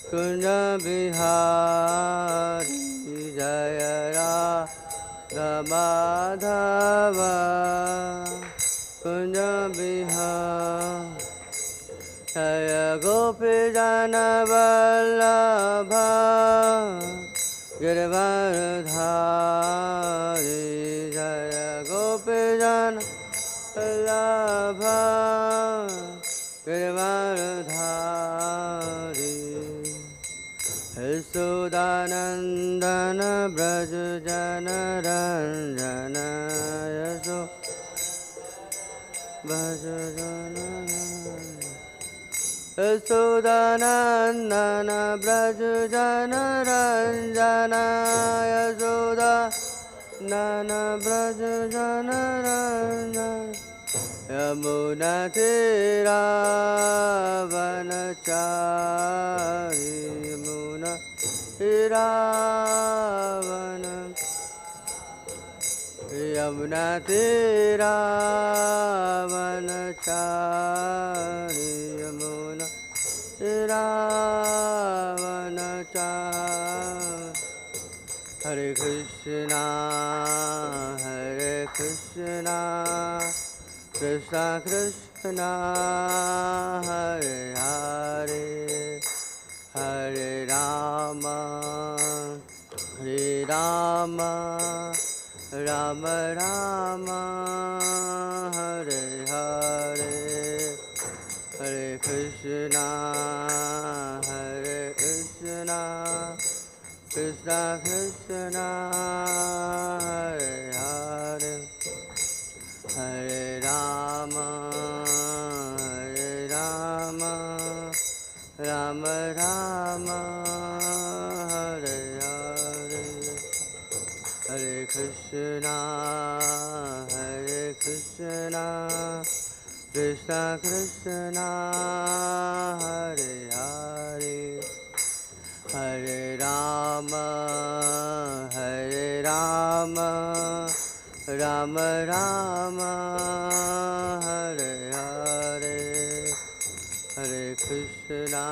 कुंज बिहारी जय राधा माधव कुंज बिहारी जय गोपी जन वल्लभ गिरवरधारी जय गोपी जन वल्लभ गिरवरधारी यशोदानंदन ब्रज जन रंजन यशो भज जन यशोदानंदन ब्रज जन रंजन यशोदानंदन ब्रज जन रंजन यमुना तीरावनचारी यमुना तीरावन यमुना तीरावनचारी यमुना तीरावनचारी हरे कृष्णा कृष्णा कृष्णा हरे हरे हरे राम राम राम हरे हरे हरे कृष्णा कृष्णा कृष्णा हरे हरे हरे राम राम राम हरे हरे हरे कृष्णा कृष्णा कृष्णा हरे हरे हरे राम राम राम हरे हरे हरे कृष्णा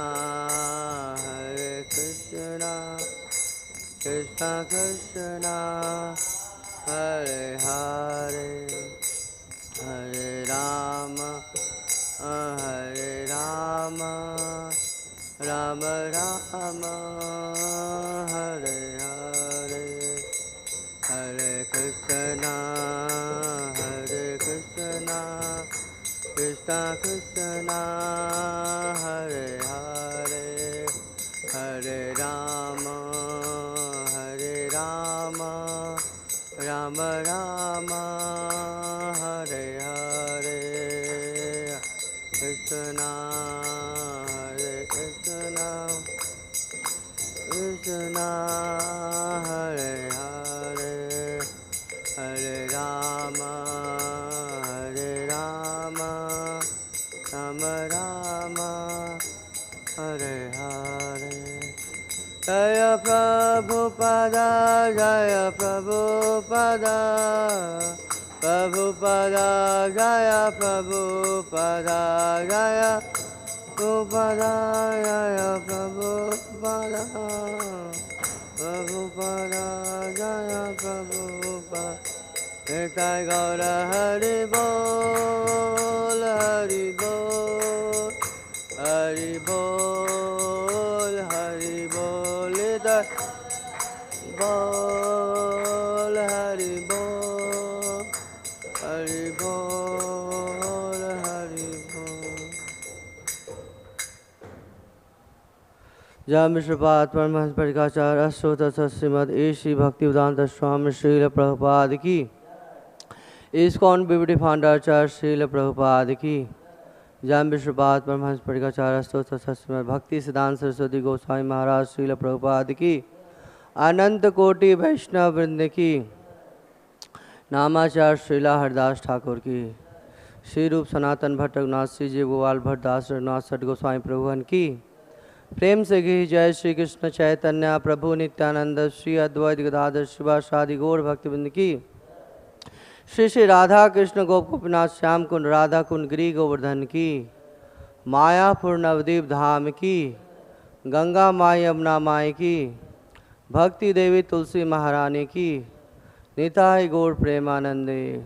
कृष्णा कृष्णा हरे हरे हरे राम राम राम हरे हरे हरे कृष्णा कृष्णा कृष्णा हरे हरे हरे राम राम राम हरे हरे कृष्णा कृष्णा हरे हरे हरे राम राम राम हरे हरे जय प्रभुपदा जय प्रभुपदा प्रभुपदा जय प्रभुपदा जय प्रभुपदा जय प्रभुपदा प्रभुपदा जय प्रभुपदा निताय गौर हरि बोल हरि बोल हरि बोल हरि बोल निताय बोल हरि बोल हरि बोल हरि बोल। जय विश्वपाद परमहंस परिकाचार्य अष्टोत्तर श्रीमद श्री भक्तिवेदांत स्वामी श्रील प्रभुपाद की इस्कॉन बीबीडी फाउंडर आचार्य श्रील प्रभुपाद की जय विश्वपाद परमहंस परिकाचार्य अष्टोत्तर श्रीमद भक्ति सिद्धांत सरस्वती गोस्वामी महाराज श्रील प्रभुपाद की अनंत कोटि वैष्णव वृंद की नामाचार्य श्रीला हरदास ठाकुर की श्री रूप सनातन भट्ट रघुनाथ श्री जी गोपाल भट्ट दास रघुनाथ सठ गोस्वामी प्रभुगण की प्रेम से गी जय श्री कृष्ण चैतन्य प्रभु नित्यानंद श्री अद्वैत गदाधर शिवासादि गौर भक्तवृंद की श्री श्री राधा कृष्ण गोप गोपीनाथ श्याम कुंड राधा कुंड गिरी गोवर्धन की मायापुर नवदीप धाम की गंगा माई यमुना माई की, भक्ति देवी तुलसी महारानी की, निताई गौर प्रेमानंदे।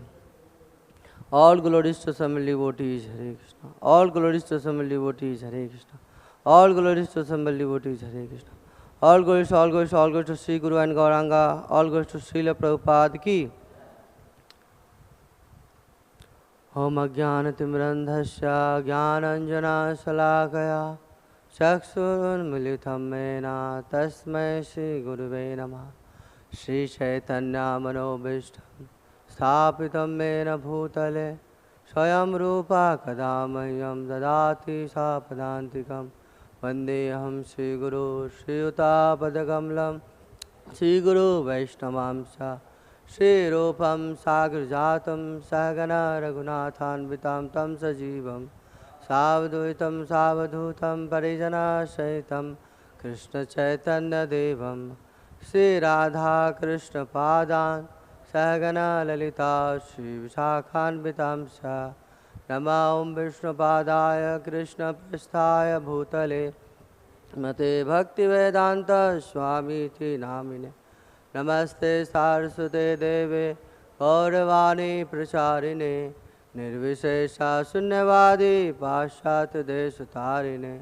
All glories to assembled devotees, Hare Krishna. All glories to assembled devotees, Hare Krishna. All glories to assembled devotees, Hare Krishna. All glories, all glories, all glories to Sri Guru and Gauranga. All glories to Srila Prabhupada ki. Om Ajnanatimrandhasya Jnananjana Salakaya Chakshurun Militam Mena Tasmai Shri Guruve Namah. Shri Chaitanya Manobhishtam Sthapitam Mena Bhutale Swayam Rupa Kadamahyam Dadati Sapadantikam Vandeham Shri Guru Shri Utapadagamelam Shri Guru Vaishnavamsa Shri Rupam Sagrajatam Sagana Raghunathanvitam Tam Sajivam Savadhuitam Savadhutam Parijana Shaitam Krishna Chaitanya Devam Shri Radha Krishna Padan Sagana Lalita Shri Viśva-sṛjām Nama Om Vishnu Padaya Krishna Prasthaya Bhutale Mate Bhakti Vedanta Swami Ti Namine Namaste Saraswate Deve Gauravani Pracharine Nirvishesha Sunyavadi Pashat Deshatarine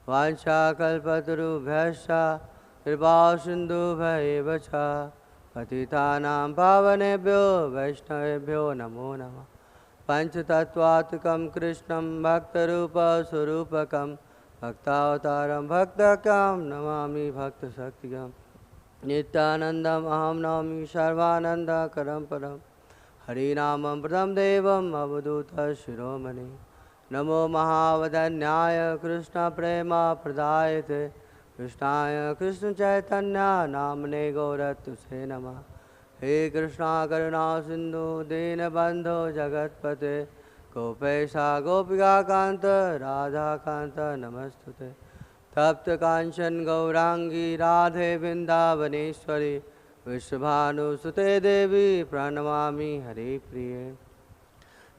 Vancha Kalpataru Bhyascha Kripa Sindhu Bhaivacha Patitanam Pavanebhyo Vaishnavebhyo Namo Namah Panchatattvatakam Krishnam Bhaktarupa Surupakam Bhaktavataram Bhaktakam Namami Bhakta Shaktikam Nityanandam Aham Nami Sarvananda Karamparam Harinamam Pradam Devam Avaduta Shiromani Namo Mahavadanyaya Krishna Prema Pradayate Krishnaya Krishna Chaitanya Namane Gauratuse Namah He Krishna Karuna Sindhu Dinabandho Jagatpate Gopesha Gopika Kanta Radha Kanta Namastute Tapta Kanchan Gaurangi Radhe Vrindavaneshwari Vishvabhanu Sute Devi Pranamami Hare Priye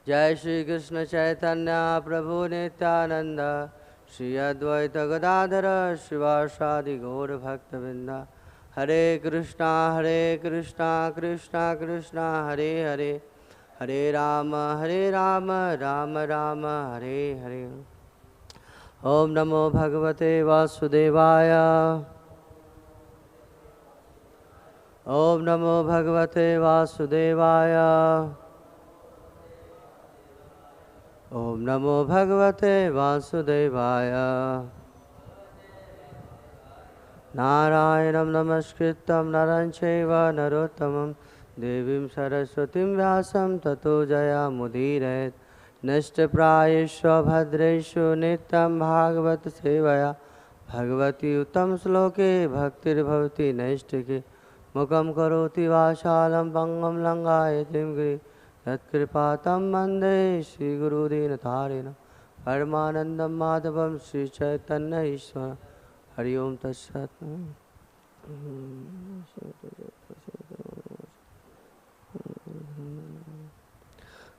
Jai Shri Krishna Chaitanya Prabhu Nityananda Shri Advaita Gadadhara Shivasadi Gaur Bhaktavinda Hare Krishna Krishna Krishna Hare Hare Hare Rama Rama Rama Hare Hare Om Namo Bhagavate Vasudevaya Om Namo Bhagavate Vasudevaya Om Namo Bhagavate Vasudevaya Narayanam Namaskritam Narancheva Narottamam Devim Saraswatim Vyasam Tato Jaya Mudiret Nashtaprayeshva Bhadreshu Nityam Bhagavat Sevaya Bhagavati Uttam Sloke Bhaktir Bhavati Naishtike Mukam Karoti Vashalam Pangam Langayatim Giri Yatkripatam Mande Shri Guru Dinatharina Paramanandam Madhavam Shri Chaitanya Ishvara Hari Om Tat Sat.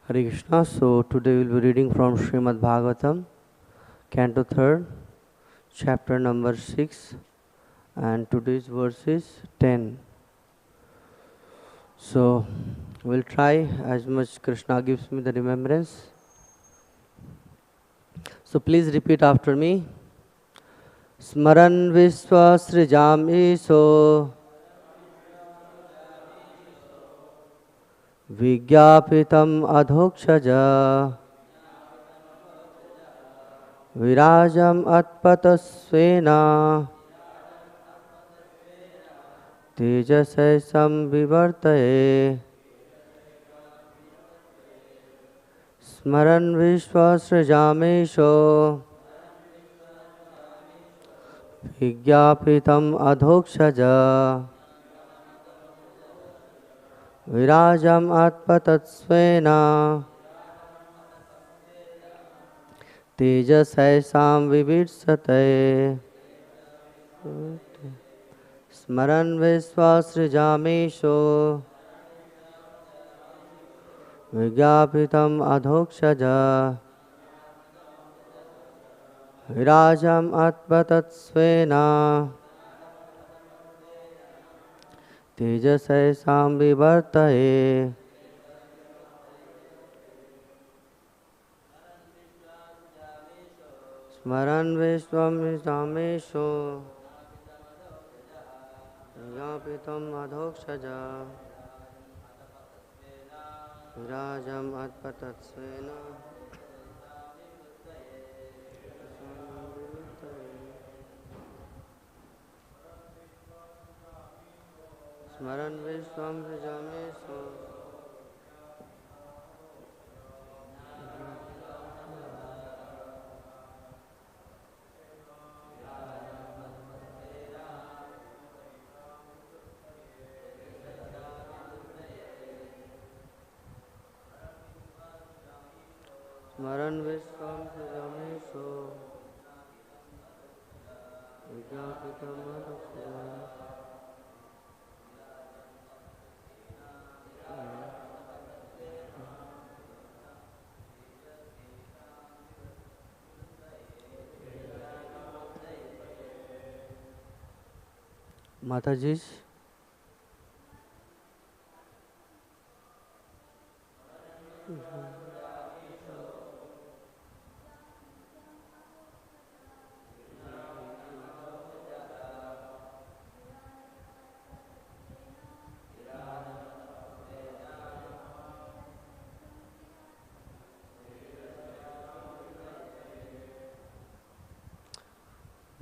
Hare Krishna. So today we will be reading from Srimad Bhagavatam, Canto 3rd, chapter number 6, and today's verse is 10. So we'll try as much Krishna gives me the remembrance. So please repeat after me. Smaran viśva-sṛjām eṣo vijñāpitam adhokṣajaḥ virājam atapat svena tejasaiṣāṁ vivṛttaye smaran viśva-sṛjām eṣo vijñāpitam adhokṣajaḥ virājam atapat svena tejasaiṣāṁ vivṛttaye smaran viśva-sṛjām eṣo vijñāpitam adhokṣajaḥ virājam atapat svena tejasaiṣāṁ vivṛttaye smaran viśva-sṛjām vijñāpitam adhokṣajaḥ virājam atapat svena smaran viśva-sṛjām smaran viśva-sṛjām vijñāpitam adhokṣajaḥ Mataji's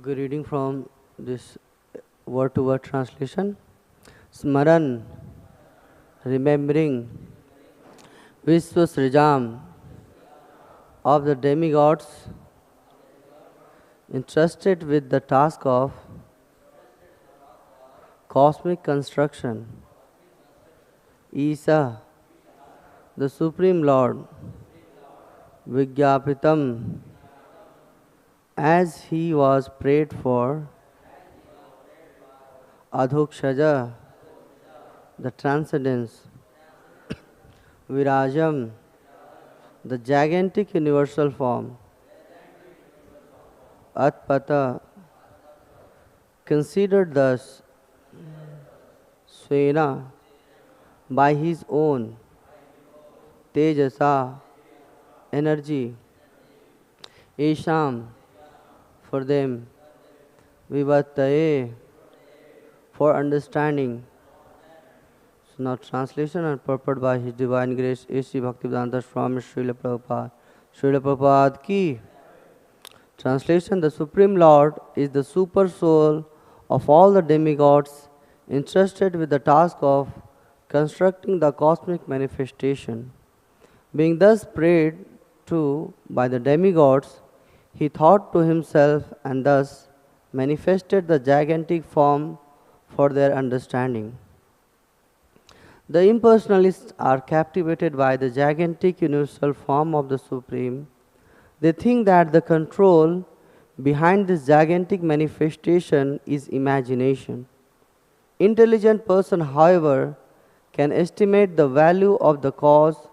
good reading from this word-to-word translation. Smaran, remembering, viśva-sṛjām, of the demigods, entrusted with the task of cosmic construction. īśaḥ, the Supreme Lord, vijñāpitam, as he was prayed for, adhokṣajaḥ, the Transcendence, virājam, the gigantic universal form, atapat, considered thus, svena, by his own, tejasā, energy, eṣām, for them, vivṛttaye, for understanding. So now translation and purport by His Divine Grace A.C. Bhaktivedanta Swami Srila Prabhupada. Srila Prabhupada ki. Translation: the Supreme Lord is the Supersoul of all the demigods, entrusted with the task of constructing the cosmic manifestation. Being thus prayed to by the demigods, he thought to himself and thus manifested the gigantic form for their understanding. The impersonalists are captivated by the gigantic universal form of the Supreme. They think that the control behind this gigantic manifestation is imagination. Intelligent person, however, can estimate the value of the cause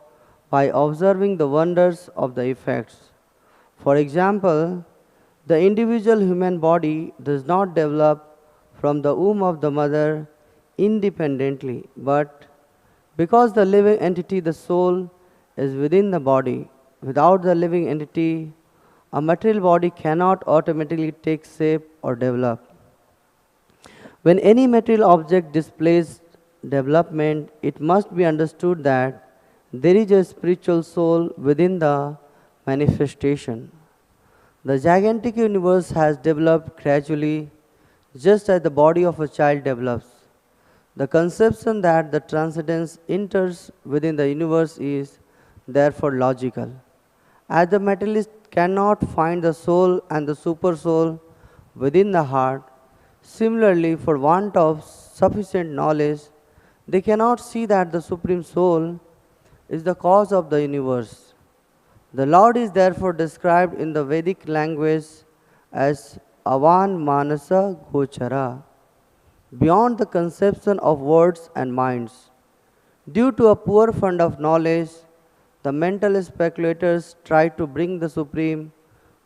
by observing the wonders of the effects. For example, the individual human body does not develop from the womb of the mother independently, but because the living entity, the soul, is within the body. Without the living entity, a material body cannot automatically take shape or develop. When any material object displays development, it must be understood that there is a spiritual soul within the manifestation. The gigantic universe has developed gradually, just as the body of a child develops. The conception that the transcendence enters within the universe is therefore logical. As the materialist cannot find the soul and the supersoul within the heart, similarly, for want of sufficient knowledge, they cannot see that the Supreme Soul is the cause of the universe. The Lord is therefore described in the Vedic language as avāṅ-mānasa-gocaraḥ, beyond the conception of words and minds. Due to a poor fund of knowledge, the mental speculators try to bring the Supreme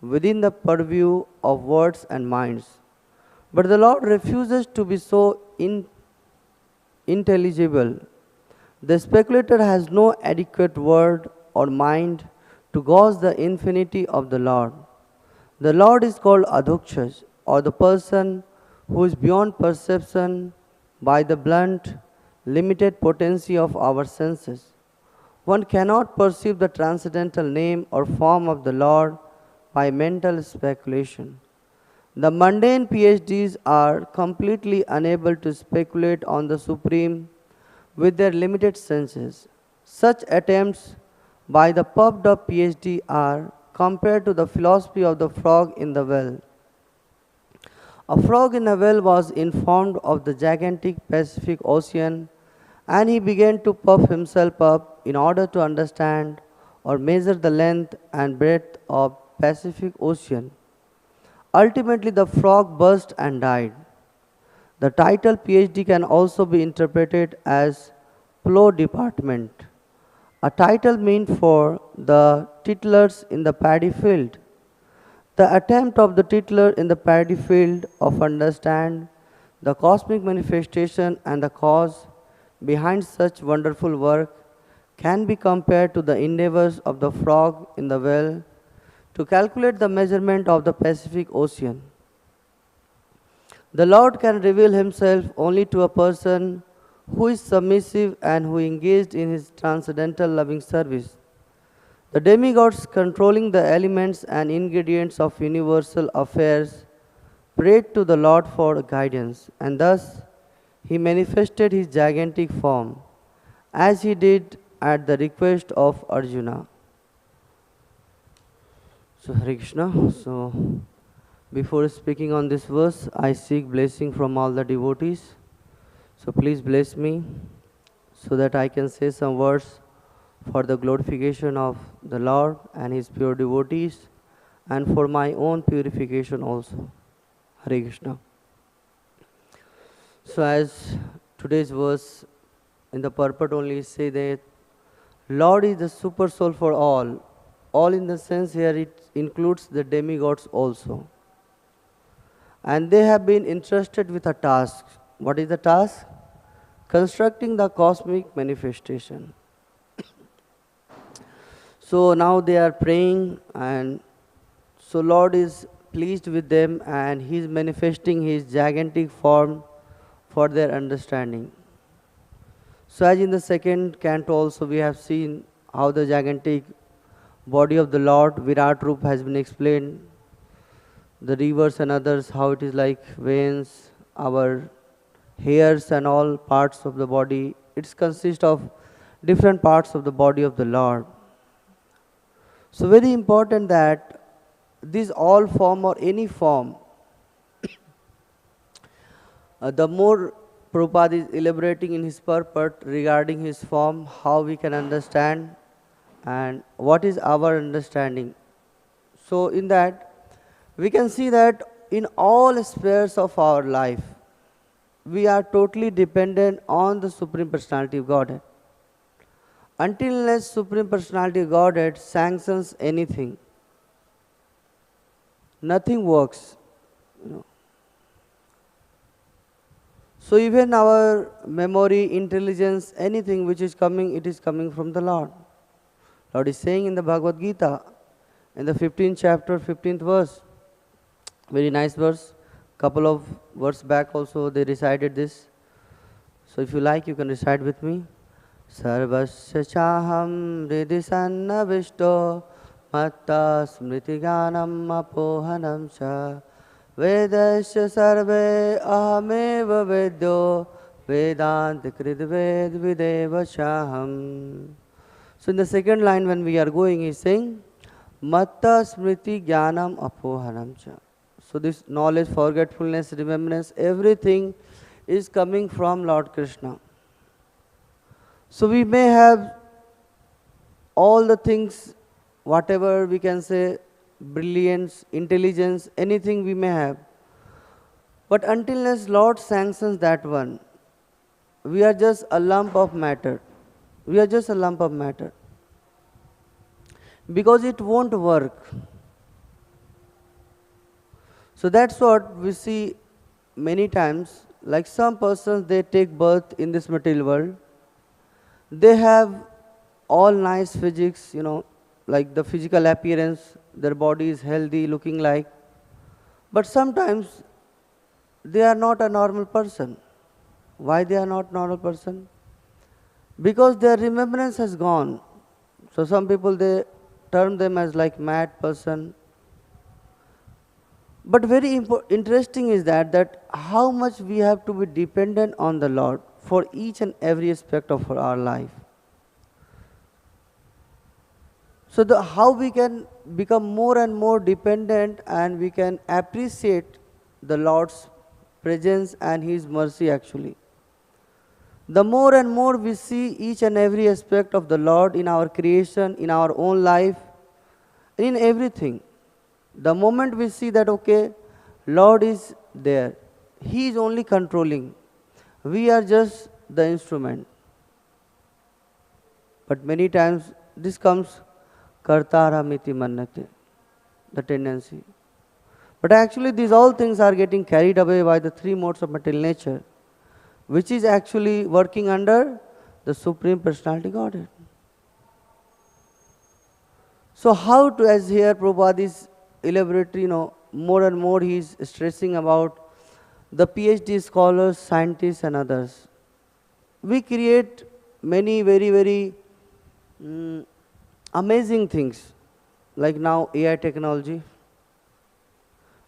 within the purview of words and minds. But the Lord refuses to be so intelligible. The speculator has no adequate word or mind to gauge the infinity of the Lord. The Lord is called adhokṣajaḥ, or the person who is beyond perception by the blunt, limited potency of our senses. One cannot perceive the transcendental name or form of the Lord by mental speculation. The mundane PhDs are completely unable to speculate on the Supreme with their limited senses. Such attempts by the puffed up PhD are compared to the philosophy of the frog in the well. A frog in a well was informed of the gigantic Pacific Ocean, and he began to puff himself up in order to understand or measure the length and breadth of Pacific Ocean. Ultimately, the frog burst and died. The title PhD can also be interpreted as plough department, a title meant for the tittlers in the paddy field. The attempt of the tittler in the paddy field of understand the cosmic manifestation and the cause behind such wonderful work can be compared to the endeavors of the frog in the well to calculate the measurement of the Pacific Ocean. The Lord can reveal himself only to a person who is submissive and who engaged in his transcendental loving service. The demigods controlling the elements and ingredients of universal affairs prayed to the Lord for guidance, and thus he manifested his gigantic form, as he did at the request of Arjuna. So Hare Krishna. So before speaking on this verse, I seek blessing from all the devotees. So please bless me so that I can say some words for the glorification of the Lord and his pure devotees, and for my own purification also. Hare Krishna. So as today's verse in the purport only say that Lord is the super soul for all. All in the sense here it includes the demigods also. And they have been entrusted with a task. What is the task? Constructing the cosmic manifestation. So now they are praying, and so Lord is pleased with them, and he is manifesting his gigantic form for their understanding. So as in the second canto also we have seen how the gigantic body of the Lord, Virat Roop, has been explained. The rivers and others, how it is like veins, our hairs and all parts of the body. It consists of different parts of the body of the Lord. So very important that this all form or any form, the more Prabhupada is elaborating in his purport regarding his form, how we can understand and what is our understanding. So in that, we can see that in all spheres of our life, we are totally dependent on the Supreme Personality of Godhead. Until unless Supreme Personality of Godhead sanctions anything, nothing works. So even our memory, intelligence, anything which is coming, it is coming from the Lord. Lord is saying in the Bhagavad Gita, in the 15th chapter, 15th verse, very nice verse. Couple of verses back also they recited this. So if you like, you can recite with me. Sarvasya chaham hridhi sannavishto matta smriti ganam apohanam cha vedasya sarve ahameva vedyo vedanti kridved videva chaham. So in the second line when we are going, he is saying matta smriti jnanam apohanam cha. So this knowledge, forgetfulness, remembrance, everything is coming from Lord Krishna. So we may have all the things, whatever we can say, brilliance, intelligence, anything we may have. But until as Lord sanctions that one, we are just a lump of matter. We are just a lump of matter. Because it won't work. So that's what we see many times. Like some persons, they take birth in this material world. They have all nice physics, like the physical appearance, their body is healthy, looking like. But sometimes they are not a normal person. Why they are not normal person? Because their remembrance has gone. So some people, they term them as like mad person. But very interesting is that how much we have to be dependent on the Lord for each and every aspect of our life. So how we can become more and more dependent, and we can appreciate the Lord's presence and His mercy actually. The more and more we see each and every aspect of the Lord in our creation, in our own life, in everything. The moment we see that, okay, Lord is there, He is only controlling. We are just the instrument. But many times this comes kartaramiti mannate, the tendency. But actually these all things are getting carried away by the three modes of material nature, which is actually working under the Supreme Personality Godhead. So how to, as here Prabhupada is elaborately, more and more he is stressing about the PhD scholars, scientists and others. We create many very amazing things, like now AI technology.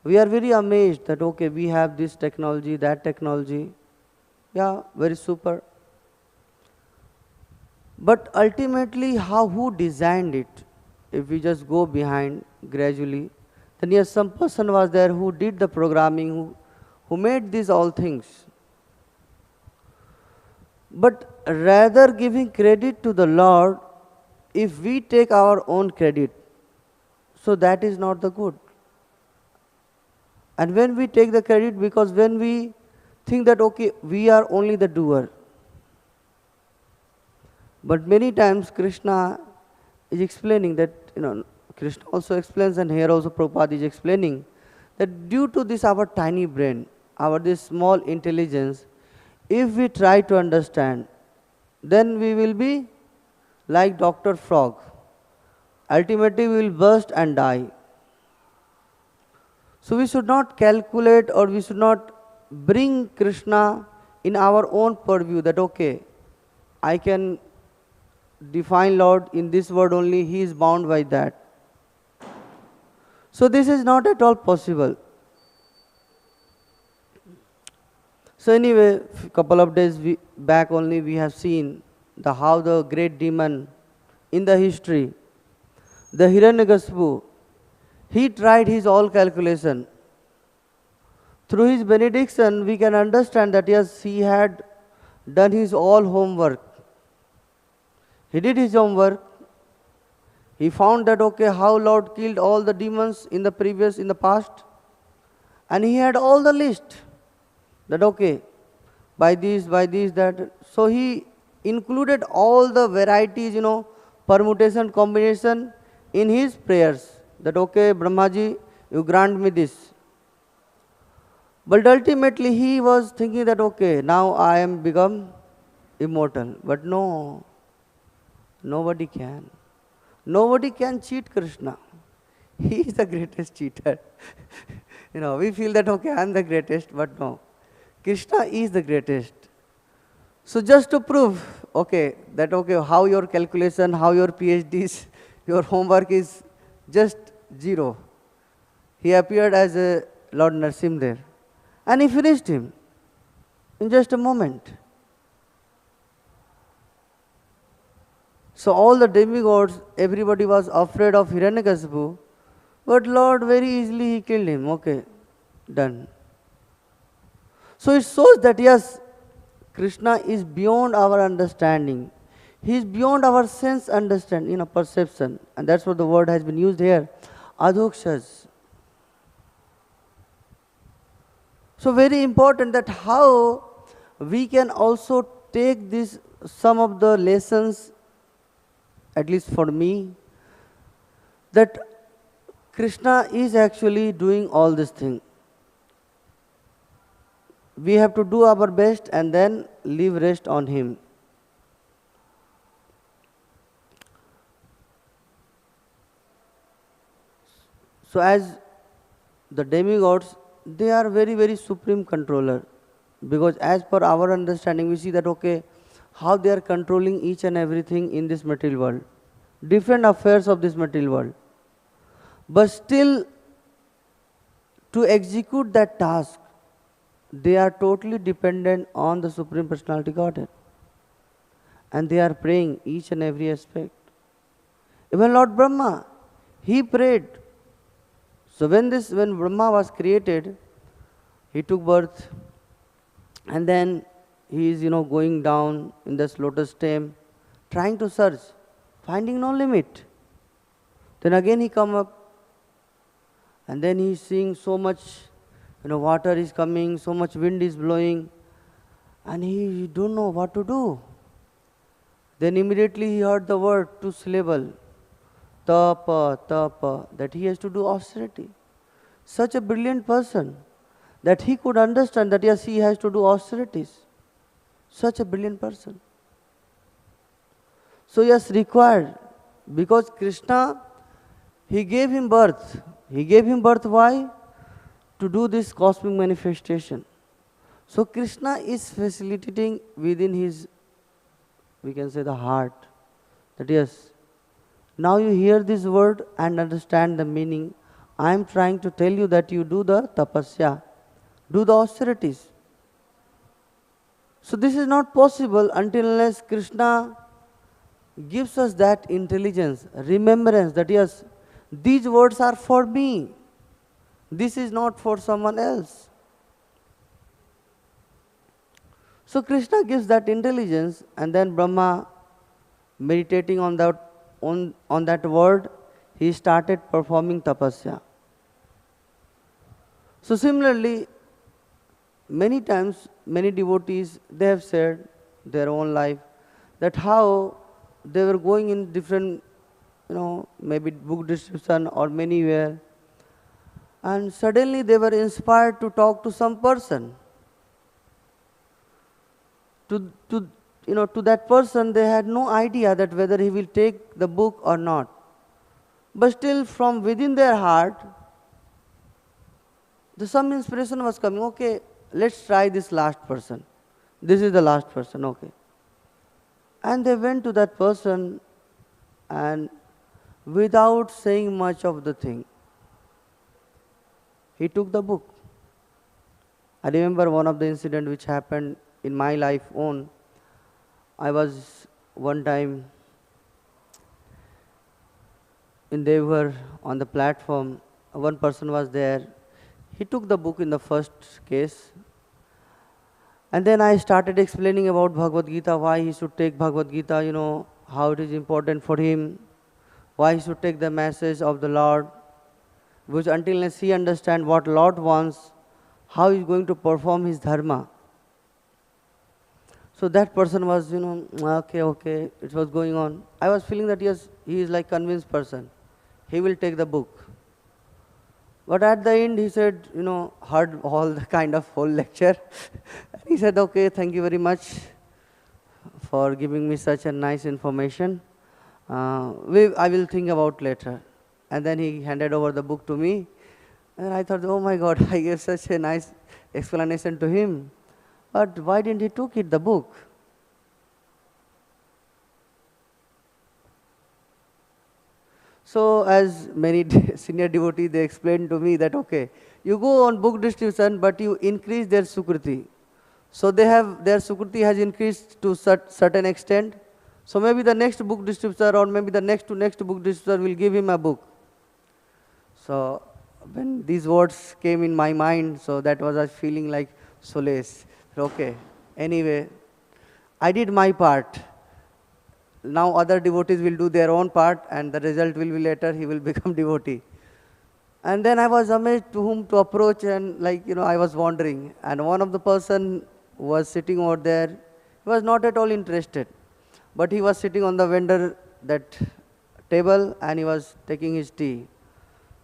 We are very amazed that, okay, we have this technology, that technology. Yeah, very super. But ultimately, who designed it? If we just go behind gradually, then yes, some person was there who did the programming, who made these all things. But rather giving credit to the Lord, if we take our own credit, so that is not the good. And when we take the credit, because when we think that, okay, we are only the doer. But many times Krishna is explaining that, Krishna also explains, and here also Prabhupada is explaining, that due to this our tiny brain, this small intelligence, if we try to understand, then we will be like Dr. Frog. Ultimately we will burst and die. So we should not calculate, or we should not bring Krishna in our own purview that, okay, I can define Lord in this word only, He is bound by that. So this is not at all possible. So anyway, couple of days back only we have seen how the great demon in the history, the Hiranyakashipu, he tried his all calculation. Through his benediction, we can understand that yes, he had done his all homework. He did his homework. He found that, okay, how Lord killed all the demons in the past. And he had all the list. That, okay, by this, that. So he included all the varieties, permutation, combination in his prayers. That, okay, Brahmaji, you grant me this. But ultimately he was thinking that, okay, now I am become immortal. But no, nobody can. Nobody can cheat Krishna. He is the greatest cheater. We feel that, okay, I am the greatest, but no. Krishna is the greatest. So just to prove, okay, that, okay, how your calculation, how your PhDs, your homework is just zero. He appeared as a Lord Narasimha there. And he finished him in just a moment. So all the demigods, everybody was afraid of Hiranyakashipu, but Lord very easily he killed him. Okay, done. So it shows that yes, Krishna is beyond our understanding. He is beyond our sense understanding, perception. And that's what the word has been used here, adhokṣajaḥ. So very important that how we can also take some of the lessons, at least for me, that Krishna is actually doing all this thing. we have to do our best and then leave rest on him. So as the demigods, they are very, very supreme controller, because as per our understanding, we see that, okay, how they are controlling each and everything in this material world, different affairs of this material world. But still, to execute that task, they are totally dependent on the Supreme Personality Godhead. And they are praying each and every aspect. Even Lord Brahma, he prayed. So when Brahma was created, he took birth, and then he is, going down in this lotus stem, trying to search, finding no limit. Then again he come up, and then he is seeing so much, water is coming, so much wind is blowing, and he don't know what to do. Then immediately he heard the word, 2 syllable, tapa, that he has to do austerity. Such a brilliant person, that he could understand that yes, he has to do austerities. Such a brilliant person. So yes, required, because Krishna, he gave him birth. He gave him birth why? To do this cosmic manifestation. So Krishna is facilitating within his, we can say, the heart, that yes, now you hear this word and understand the meaning. I am trying to tell you that you do the tapasya, do the austerities. So this is not possible until unless Krishna gives us that intelligence, remembrance, that yes, these words are for me. This is not for someone else. So Krishna gives that intelligence, and then Brahma, meditating on that word, he started performing tapasya. So similarly, many times, many devotees, they have said their own life, that how they were going in different, maybe book distribution or anywhere, and suddenly they were inspired to talk to some person. To that person, they had no idea that whether he will take the book or not. But still, from within their heart, some inspiration was coming. Okay, let's try this last person. This is the last person, okay. And they went to that person, and without saying much of the thing, he took the book. I remember one of the incidents which happened in my life own. I was one time in Devghar on the platform. One person was there. He took the book in the first case. And then I started explaining about Bhagavad Gita, why he should take Bhagavad Gita, how it is important for him, why he should take the message of the Lord, because until unless he understands what Lord wants, how he is going to perform his dharma. So that person was, okay, it was going on. I was feeling that yes, he is like convinced person. He will take the book. But at the end, he said, heard all the kind of whole lecture. He said, okay, thank you very much for giving me such a nice information. I will think about later. And then he handed over the book to me. And I thought, oh my God, I gave such a nice explanation to him. But why didn't he took it, the book? So as many senior devotees, they explained to me that, okay, you go on book distribution, but you increase their sukriti. So their sukriti has increased to certain extent. So maybe the next book distributor or maybe the next to next book distributor will give him a book. So when these words came in my mind, so that was a feeling like solace. Okay, anyway, I did my part. Now other devotees will do their own part, and the result will be later, he will become devotee. And then I was amazed to whom to approach, and I was wondering. And one of the person was sitting over there, he was not at all interested. But he was sitting on the vendor, that table, and he was taking his tea.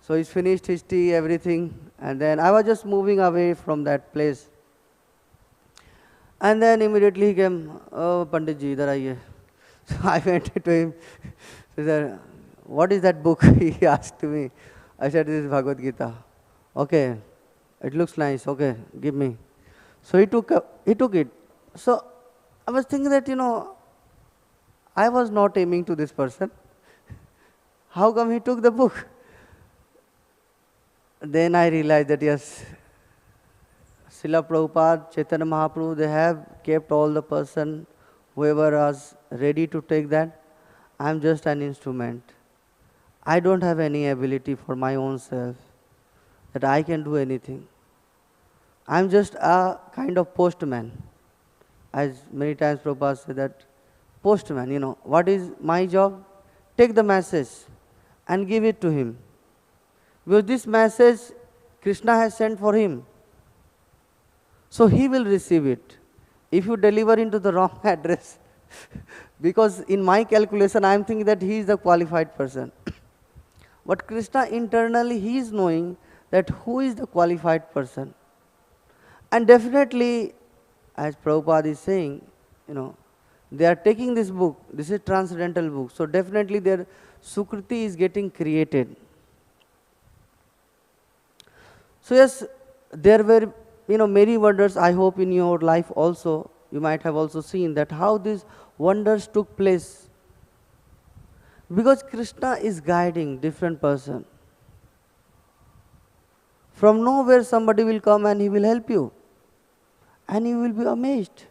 So he finished his tea, everything, and then I was just moving away from that place. And then immediately he came, oh Pandit ji, idhar aiye. So I went to him. He said, what is that book? He asked me. I said, this is Bhagavad Gita. Okay, it looks nice. Okay, give me. So he took it. So I was thinking that, I was not aiming to this person. How come he took the book? Then I realized that yes, Srila Prabhupada, Chaitanya Mahaprabhu, they have kept all the person, whoever was ready to take that. I am just an instrument. I don't have any ability for my own self that I can do anything. I am just a kind of postman. As many times Prabhupada said that, postman, what is my job? Take the message and give it to him. Because this message Krishna has sent for him. So he will receive it. If you deliver into the wrong address, because in my calculation I am thinking that he is the qualified person. But Krishna internally, he is knowing that who is the qualified person. And definitely, as Prabhupada is saying, they are taking this book, this is transcendental book, so definitely their Sukriti is getting created. So yes, there were many wonders. I hope in your life also, you might have also seen that how these wonders took place. Because Krishna is guiding different person. From nowhere somebody will come and he will help you. And you will be amazed.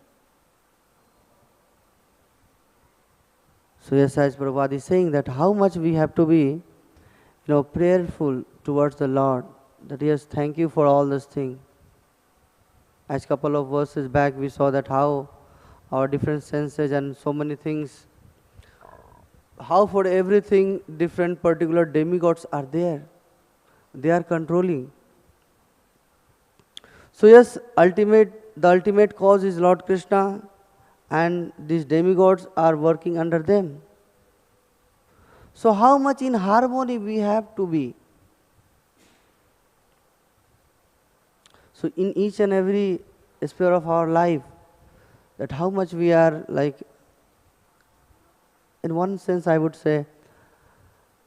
So yes, as Prabhupada is saying that how much we have to be, prayerful towards the Lord. That yes, thank you for all this thing. As couple of verses back we saw that how our different senses and so many things, how for everything different particular demigods are there. They are controlling. So yes, the ultimate cause is Lord Krishna, and these demigods are working under them. So how much in harmony we have to be. So in each and every sphere of our life, that how much we are like, in one sense I would say,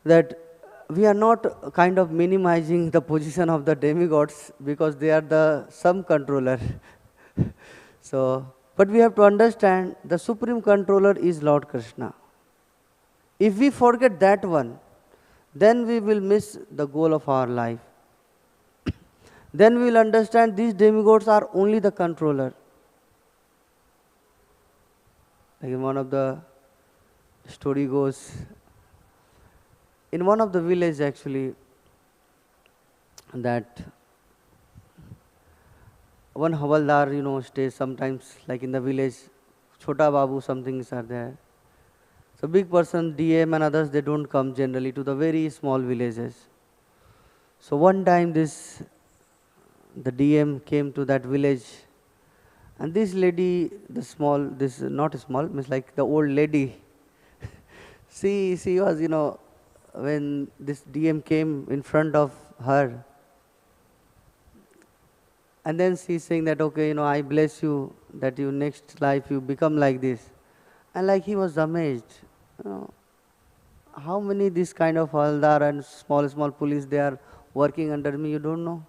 that we are not kind of minimizing the position of the demigods because they are some controller. But we have to understand the supreme controller is Lord Krishna. If we forget that one, then we will miss the goal of our life. Then we will understand these demigods are only the controller. Like in one of the story goes, in one of the village actually, that one havaldar, stays sometimes like in the village, Chota Babu, some things are there. So big person, DM and others, they don't come generally to the very small villages. So one time the DM came to that village, and this lady, not small, means like the old lady, she was, when this DM came in front of her, and then she's saying that, okay, I bless you, that you next life you become like this. And like he was amazed, how many this kind of haldar and small police, they are working under me, you don't know.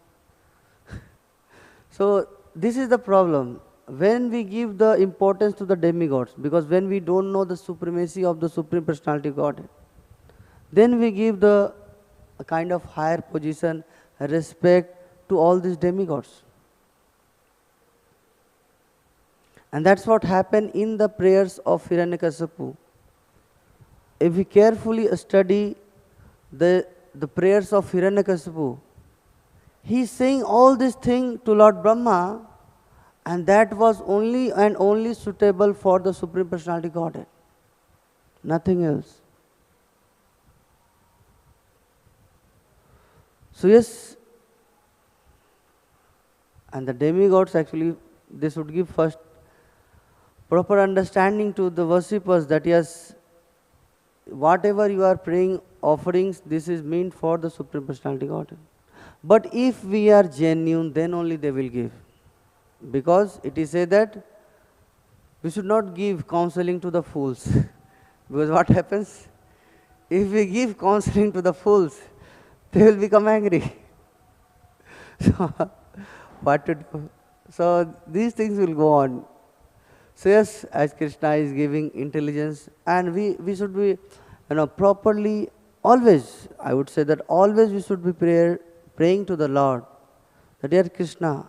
So this is the problem. When we give the importance to the demigods, because when we don't know the supremacy of the Supreme Personality Godhead, then we give a kind of higher position, respect to all these demigods. And that's what happened in the prayers of Hiranyakasipu. If we carefully study the prayers of Hiranyakasipu, he is saying all this thing to Lord Brahma, and that was only and only suitable for the Supreme Personality Godhead. Nothing else. So yes, and the demigods actually, they should give first proper understanding to the worshippers that yes, whatever you are praying, offerings, this is meant for the Supreme Personality Godhead. But if we are genuine, then only they will give. Because it is said that We should not give counseling to the fools. Because what happens? If we give counseling to the fools, they will become angry. So, what to do? So, these things will go on. So, yes, as Krishna is giving intelligence, and we should be, properly, always, I would say that always we should be praying to the Lord, that dear Krishna,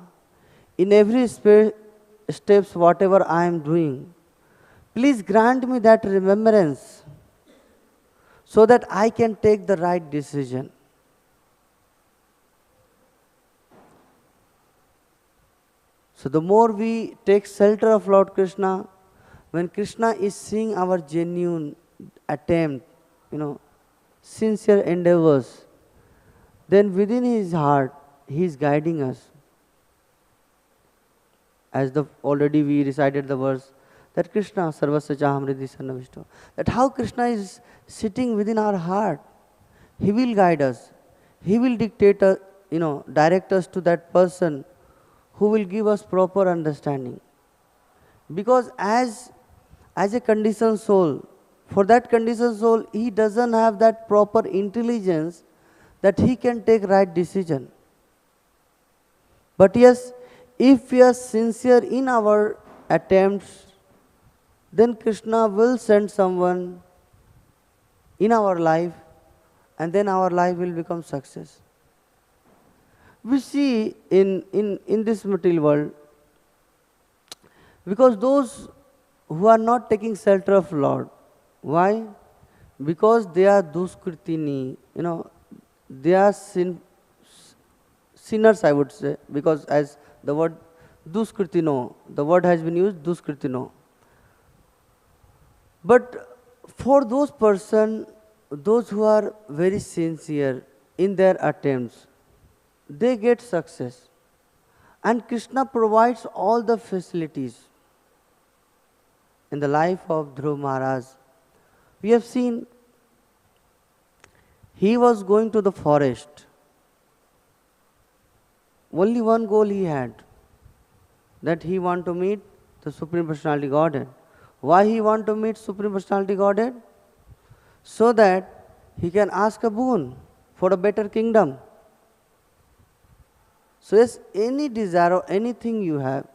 in every steps, whatever I am doing, please grant me that remembrance so that I can take the right decision. So the more we take shelter of Lord Krishna, when Krishna is seeing our genuine attempt, sincere endeavors, then within his heart, he is guiding us. As already we recited the verse, that Krishna sarvasya-chaham hridhi sarnavishto. That how Krishna is sitting within our heart. He will guide us. He will dictate, direct us to that person who will give us proper understanding. Because as a conditioned soul, for that conditioned soul, he doesn't have that proper intelligence that he can take right decision. But yes, if we are sincere in our attempts, then Krishna will send someone in our life, and then our life will become success. We see in this material world, because those who are not taking shelter of Lord, why? Because they are duskritini, they are sinners, I would say, because as the word duskritino, the word has been used, duskritino. But for those who are very sincere in their attempts, they get success. And Krishna provides all the facilities. In the life of Dhruva Maharaj, we have seen he was going to the forest. Only one goal he had, that he want to meet the Supreme Personality Godhead. Why he want to meet Supreme Personality Godhead? So that he can ask a boon for a better kingdom. So yes, any desire or anything you have,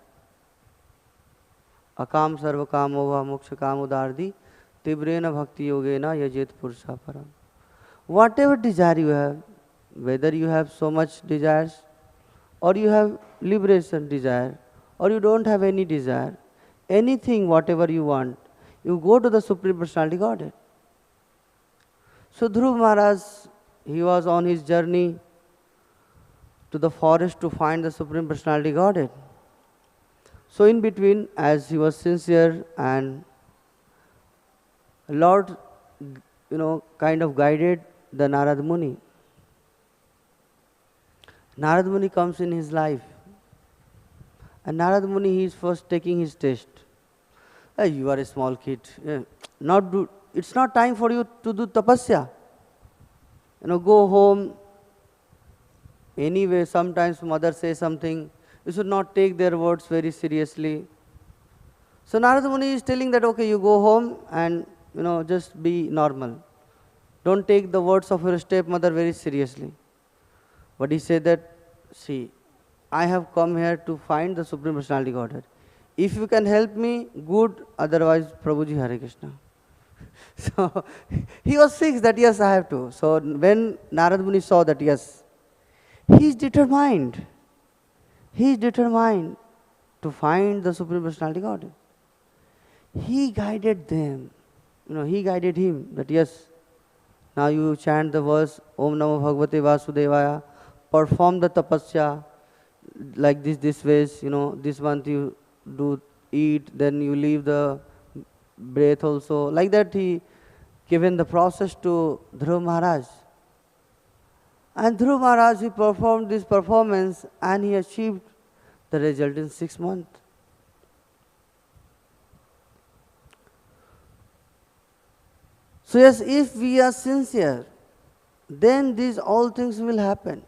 akam sarva kamova moksha kamodardi tibrena bhakti yogena yajet purusha param. Whatever desire you have, whether you have so much desires, or you have liberation desire, or you don't have any desire, anything, whatever you want, you go to the Supreme Personality Godhead. So Dhruva Maharaj, he was on his journey to the forest to find the Supreme Personality Godhead. So in between, as he was sincere, and Lord, kind of guided the Narad Muni. Narad Muni comes in his life. And Narad Muni, he is first taking his test. Hey, you are a small kid. It's not time for you to do tapasya. Go home. Anyway, sometimes mother says something. You should not take their words very seriously. So Narad Muni is telling that, okay, you go home and, just be normal. Don't take the words of your stepmother very seriously. But he said that, see, I have come here to find the Supreme Personality Godhead. If you can help me, good. Otherwise, Prabhuji Hare Krishna. So he was fixed that yes, I have to. So when Narad Muni saw that yes, he is determined. He is determined to find the Supreme Personality Godhead. He guided them. He guided him that yes, now you chant the verse Om Namo Bhagavate Vasudevaya, perform the tapasya like this ways, this month you do eat, then you leave the breath also. Like that he given the process to Dhruva Maharaj. And Dhruva Maharaj, he performed this performance and he achieved the result in 6 months. So yes, if we are sincere, then these all things will happen.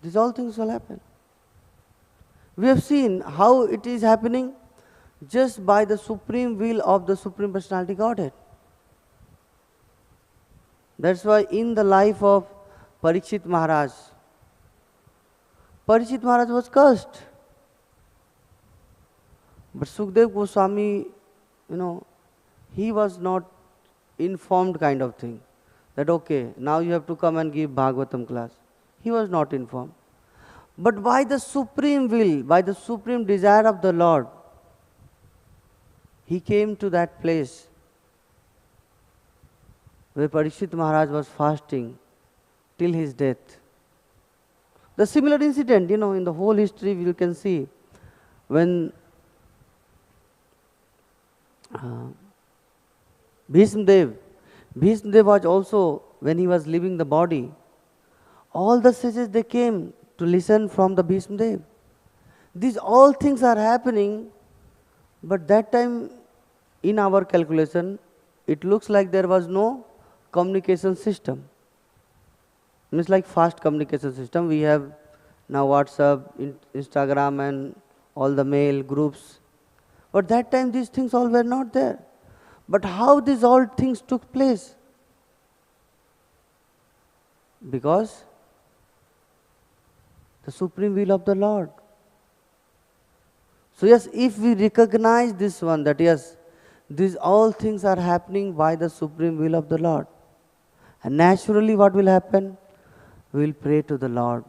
These all things will happen. We have seen how it is happening just by the supreme will of the Supreme Personality Godhead. That's why in the life of Parikshit Maharaj was cursed. But Sukdev Goswami, he was not informed kind of thing. That okay, now you have to come and give Bhagavatam class. He was not informed. But by the supreme will, by the supreme desire of the Lord, he came to that place where Parikshit Maharaj was fasting till his death. The similar incident, in the whole history you can see when Bhishma Dev was also, when he was leaving the body, all the sages they came to listen from the Bhishma Dev. These all things are happening, but that time in our calculation, it looks like there was no communication system. Means like fast communication system. We have now WhatsApp, Instagram and all the mail groups. But that time these things all were not there. But how these all things took place? Because the supreme will of the Lord. So yes, if we recognize this one, that yes, these all things are happening by the supreme will of the Lord. And naturally what will happen? We will pray to the Lord.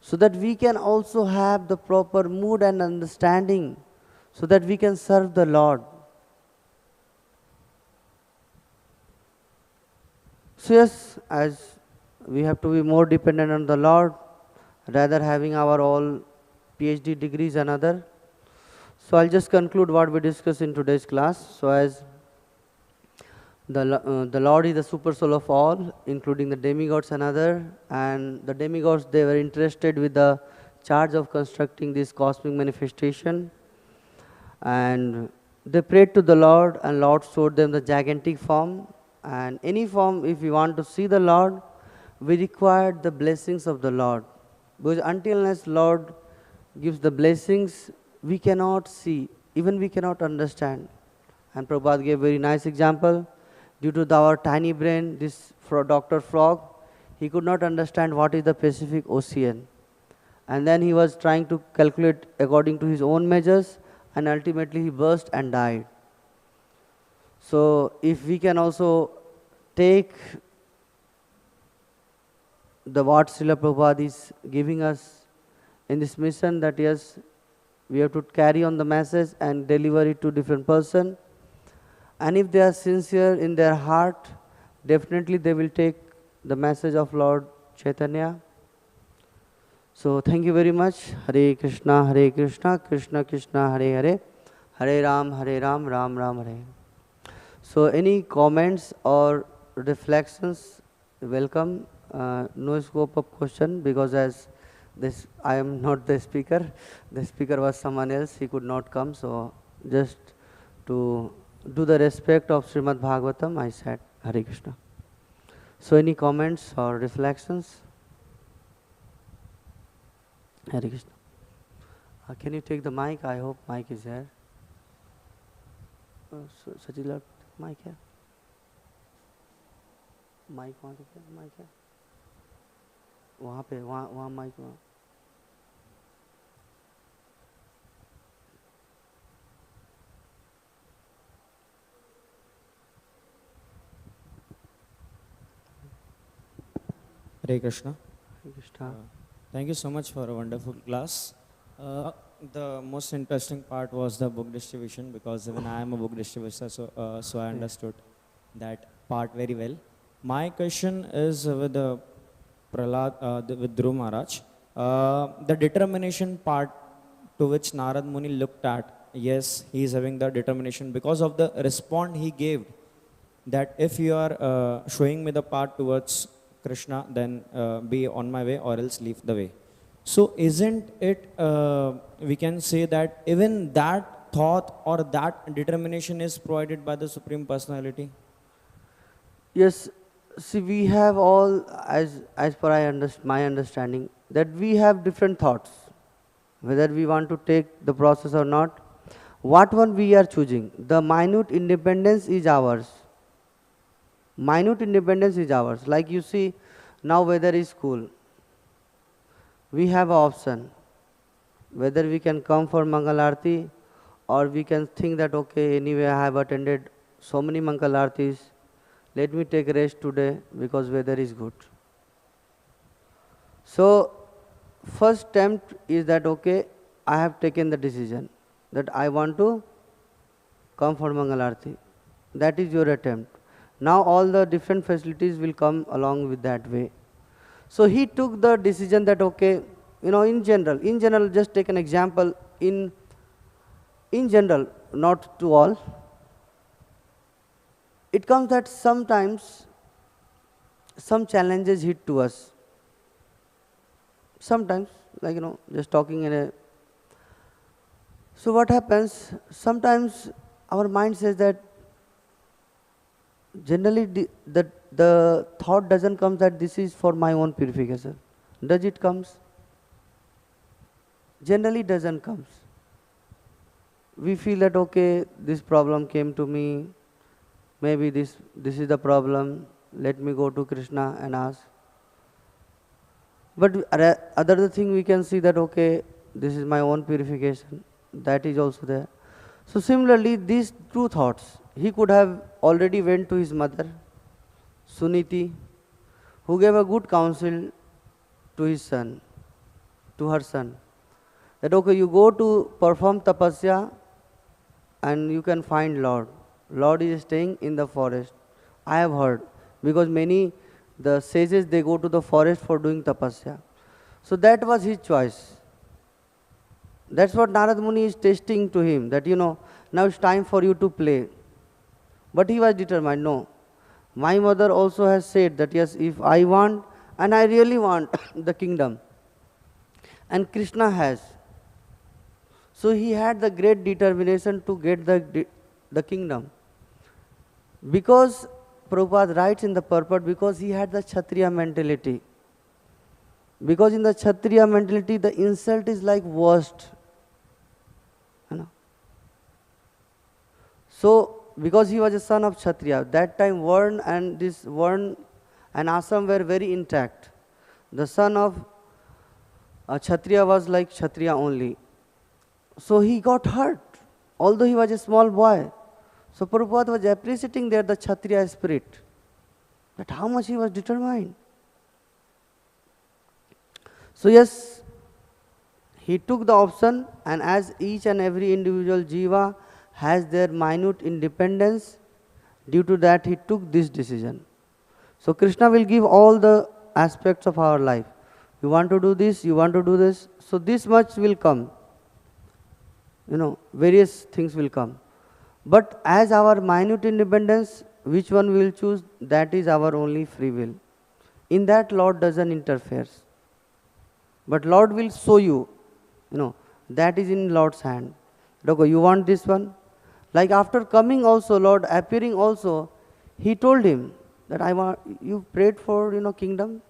So that we can also have the proper mood and understanding, so that we can serve the Lord. So yes, as we have to be more dependent on the Lord, rather having our all PhD degrees and other. So I'll just conclude what we discussed in today's class. So as the Lord is the super soul of all, including the demigods and other, and the demigods, they were interested with the charge of constructing this cosmic manifestation, and they prayed to the Lord, and Lord showed them the gigantic form. And any form, if we want to see the Lord, we require the blessings of the Lord, because until unless Lord gives the blessings, we cannot see, even we cannot understand. And Prabhupada gave a very nice example. Due to our tiny brain, this Dr. Frog, he could not understand what is the Pacific Ocean. And then he was trying to calculate according to his own measures, and ultimately he burst and died. So if we can also take the what Srila Prabhupada is giving us in this mission, that yes, we have to carry on the message and deliver it to different person. And if they are sincere in their heart, definitely they will take the message of Lord Chaitanya. So thank you very much. Hare Krishna, Krishna Krishna, Hare Hare, Hare Ram, Ram Ram, Hare. So any comments or reflections, welcome. No scope of question, because as this, I am not the speaker. The speaker was someone else. He could not come. So just to do the respect of Srimad Bhagavatam, I said Hare Krishna. So any comments or reflections? Hare Krishna. Can you take the mic? I hope mic is there. Sajila, mic है? Mic वहाँ पे mic है? वहाँ पे वहाँ mic वहाँ. Hare Krishna. Hare Krishna. Thank you so much for a wonderful class. The most interesting part was the book distribution, because even I am a book distributor, so I understood that part very well. My question is with the Prahlad, with Dhruv Maharaj. The determination part to which Narad Muni looked at, yes, he is having the determination because of the response he gave, that if you are showing me the path towards Krishna, then be on my way or else leave the way. So isn't it, we can say that even that thought or that determination is provided by the Supreme Personality? Yes, see, we have all, as per my understanding, that we have different thoughts. whether we want to take the process or not. What one we are choosing? The minute independence is ours. Minute independence is ours. Like you see, now weather is cool. We have an option. Whether we can come for Mangal Aarti, or we can think that, okay, anyway I have attended so many Mangal Aartis, let me take rest today because weather is good. So, first attempt is that, okay, I have taken the decision that I want to come for Mangal Aarti. That is your attempt. Now all the different facilities will come along with that way. So he took the decision that, okay, in general, just take an example, in general, not to all, it comes that sometimes some challenges hit to us. Sometimes, like, just talking in a... So what happens, sometimes our mind says that, generally the thought doesn't come that this is for my own purification. Does it comes? Generally doesn't comes. We feel that, okay, this problem came to me, maybe this is the problem, let me go to Krishna and ask. But other thing we can see that, okay, this is my own purification, that is also there. So similarly, these two thoughts, he could have already went to his mother, Suniti, who gave a good counsel to his son, to her son, that, okay, you go to perform tapasya and you can find Lord. Lord is staying in the forest. I have heard, because the sages, they go to the forest for doing tapasya. So that was his choice. That's what Narad Muni is testing to him, that, now it's time for you to play. But he was determined, no. My mother also has said that, yes, if I want, and I really want the kingdom, and Krishna has. So he had the great determination to get the kingdom. Because Prabhupada writes in the Purport, because he had the Kshatriya mentality. Because in the Kshatriya mentality, the insult is like worst. So, because he was a son of Kshatriya, that time Varna and eṣām were very intact. The son of Kshatriya was like Kshatriya only. So he got hurt, although he was a small boy. So Prabhupada was appreciating there the Kshatriya spirit, that how much he was determined. So yes, he took the option, and as each and every individual jiva has their minute independence, due to that he took this decision. So Krishna will give all the aspects of our life. You want to do this, you want to do this, so this much will come. Various things will come. But as our minute independence, which one we will choose, that is our only free will. In that Lord doesn't interfere. But Lord will show you, that is in Lord's hand. Okay, you want this one? Like after coming also, Lord appearing also, he told him that you prayed for, kingdom?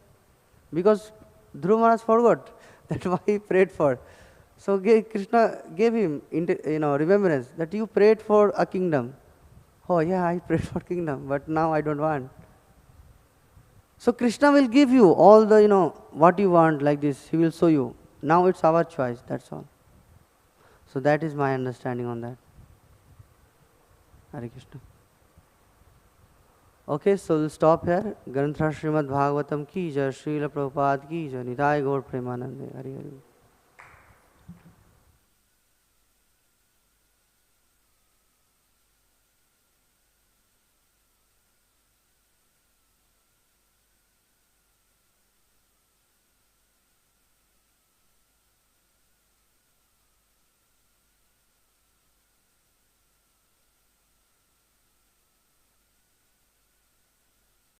Because Dhruva Maharaj forgot that why he prayed for. So Krishna gave him, remembrance that you prayed for a kingdom. Oh yeah, I prayed for kingdom, but now I don't want. So Krishna will give you all the, what you want like this. He will show you. Now it's our choice, that's all. So that is my understanding on that. Hare Krishna. Okay, so we'll stop here. Grantra Srimad Bhagavatam ki jai, Srila Prabhupada ki jai, Nitaya Gaur Premanande. Hare Hare.